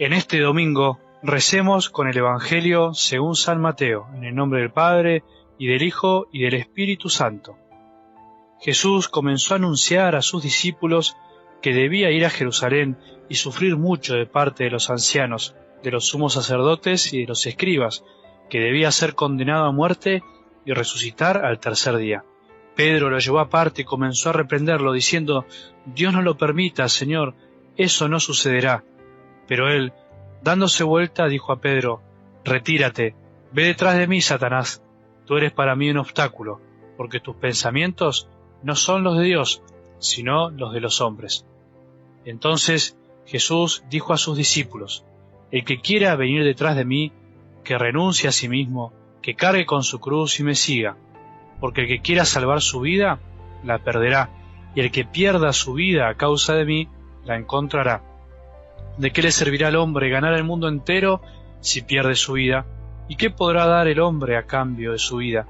En este domingo recemos con el Evangelio según San Mateo, en el nombre del Padre, y del Hijo, y del Espíritu Santo. Jesús comenzó a anunciar a sus discípulos que debía ir a Jerusalén y sufrir mucho de parte de los ancianos, de los sumos sacerdotes y de los escribas, que debía ser condenado a muerte y resucitar al tercer día. Pedro lo llevó aparte y comenzó a reprenderlo, diciendo: «Dios no lo permita, Señor, eso no sucederá». Pero él, dándose vuelta, dijo a Pedro: «Retírate, ve detrás de mí, Satanás, tú eres para mí un obstáculo, porque tus pensamientos no son los de Dios, sino los de los hombres». Entonces Jesús dijo a sus discípulos: «El que quiera venir detrás de mí, que renuncie a sí mismo, que cargue con su cruz y me siga, porque el que quiera salvar su vida, la perderá, y el que pierda su vida a causa de mí, la encontrará. ¿De qué le servirá al hombre ganar el mundo entero si pierde su vida? ¿Y qué podrá dar el hombre a cambio de su vida?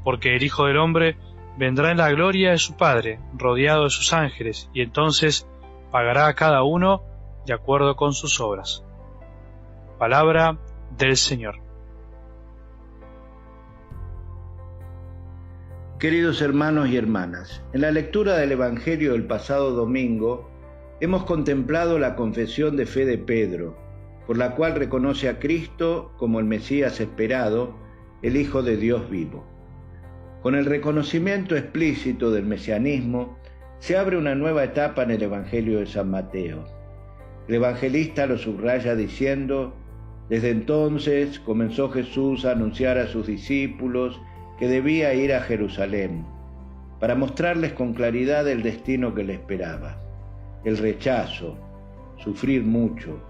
Porque el Hijo del Hombre vendrá en la gloria de su Padre, rodeado de sus ángeles, y entonces pagará a cada uno de acuerdo con sus obras». Palabra del Señor. Queridos hermanos y hermanas, en la lectura del Evangelio del pasado domingo hemos contemplado la confesión de fe de Pedro, por la cual reconoce a Cristo como el Mesías esperado, el Hijo de Dios vivo. Con el reconocimiento explícito del mesianismo, se abre una nueva etapa en el Evangelio de San Mateo. El evangelista lo subraya diciendo: «Desde entonces comenzó Jesús a anunciar a sus discípulos que debía ir a Jerusalén, para mostrarles con claridad el destino que le esperaba, el rechazo, sufrir mucho,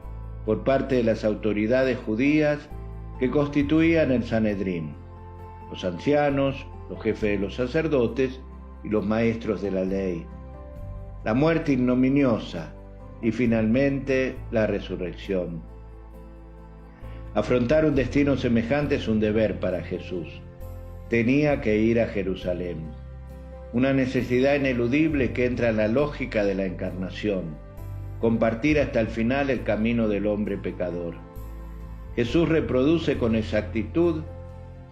por parte de las autoridades judías que constituían el Sanedrín, los ancianos, los jefes de los sacerdotes y los maestros de la ley, la muerte ignominiosa y finalmente la resurrección». Afrontar un destino semejante es un deber para Jesús. Tenía que ir a Jerusalén, una necesidad ineludible que entra en la lógica de la encarnación, compartir hasta el final el camino del hombre pecador. Jesús reproduce con exactitud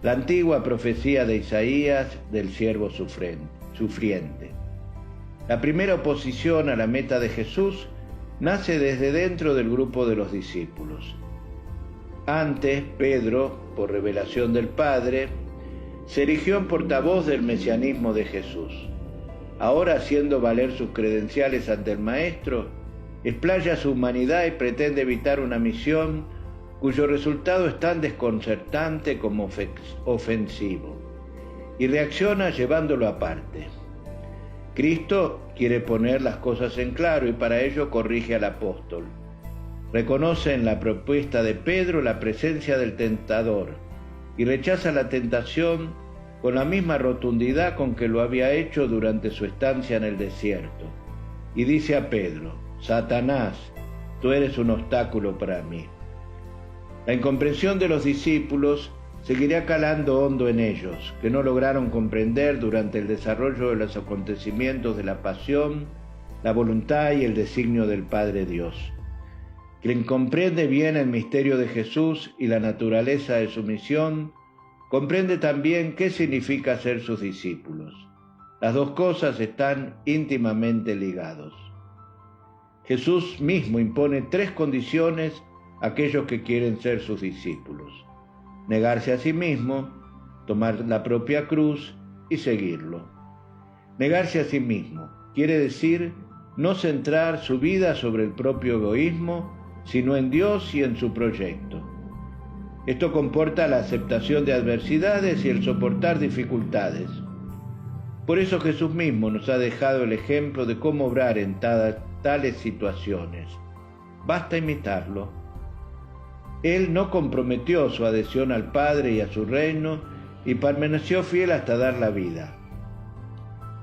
la antigua profecía de Isaías del siervo sufriente. La primera oposición a la meta de Jesús nace desde dentro del grupo de los discípulos. Antes, Pedro, por revelación del Padre, se erigió en portavoz del mesianismo de Jesús. Ahora, haciendo valer sus credenciales ante el Maestro, explaya su humanidad y pretende evitar una misión cuyo resultado es tan desconcertante como ofensivo, y reacciona llevándolo aparte. Cristo quiere poner las cosas en claro y para ello corrige al apóstol. Reconoce en la propuesta de Pedro la presencia del tentador y rechaza la tentación con la misma rotundidad con que lo había hecho durante su estancia en el desierto. Y dice a Pedro: «Satanás, tú eres un obstáculo para mí». La incomprensión de los discípulos seguirá calando hondo en ellos, que no lograron comprender durante el desarrollo de los acontecimientos de la pasión, la voluntad y el designio del Padre Dios. Quien comprende bien el misterio de Jesús y la naturaleza de su misión, comprende también qué significa ser sus discípulos. Las dos cosas están íntimamente ligados. Jesús mismo impone 3 condiciones a aquellos que quieren ser sus discípulos: negarse a sí mismo, tomar la propia cruz y seguirlo. Negarse a sí mismo quiere decir no centrar su vida sobre el propio egoísmo, sino en Dios y en su proyecto. Esto comporta la aceptación de adversidades y el soportar dificultades. Por eso Jesús mismo nos ha dejado el ejemplo de cómo obrar en tales situaciones. Basta imitarlo. Él no comprometió su adhesión al Padre y a su reino y permaneció fiel hasta dar la vida.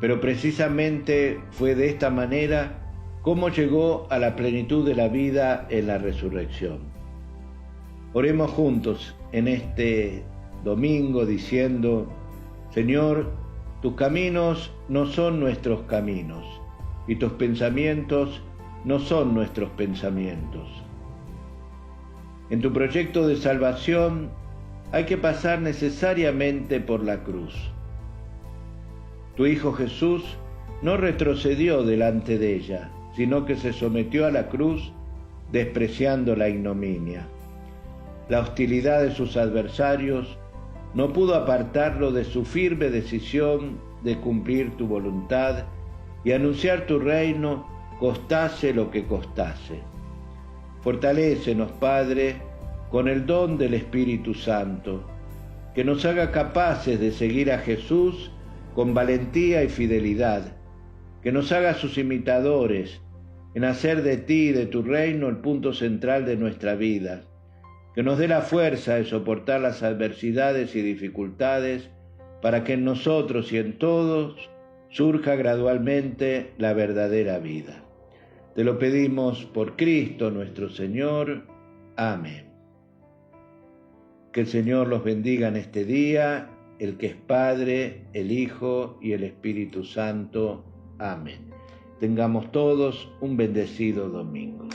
Pero precisamente fue de esta manera cómo llegó a la plenitud de la vida en la resurrección. Oremos juntos en este domingo diciendo: «Señor, tus caminos no son nuestros caminos, y tus pensamientos no son nuestros pensamientos. En tu proyecto de salvación hay que pasar necesariamente por la cruz. Tu Hijo Jesús no retrocedió delante de ella, sino que se sometió a la cruz despreciando la ignominia. La hostilidad de sus adversarios no pudo apartarlo de su firme decisión de cumplir tu voluntad y anunciar tu reino, costase lo que costase. Fortalécenos, Padre, con el don del Espíritu Santo, que nos haga capaces de seguir a Jesús con valentía y fidelidad, que nos haga sus imitadores, en hacer de ti y de tu reino el punto central de nuestra vida, que nos dé la fuerza de soportar las adversidades y dificultades para que en nosotros y en todos surja gradualmente la verdadera vida. Te lo pedimos por Cristo nuestro Señor. Amén. Que el Señor los bendiga en este día, el que es Padre, el Hijo y el Espíritu Santo. Amén. Tengamos todos un bendecido domingo.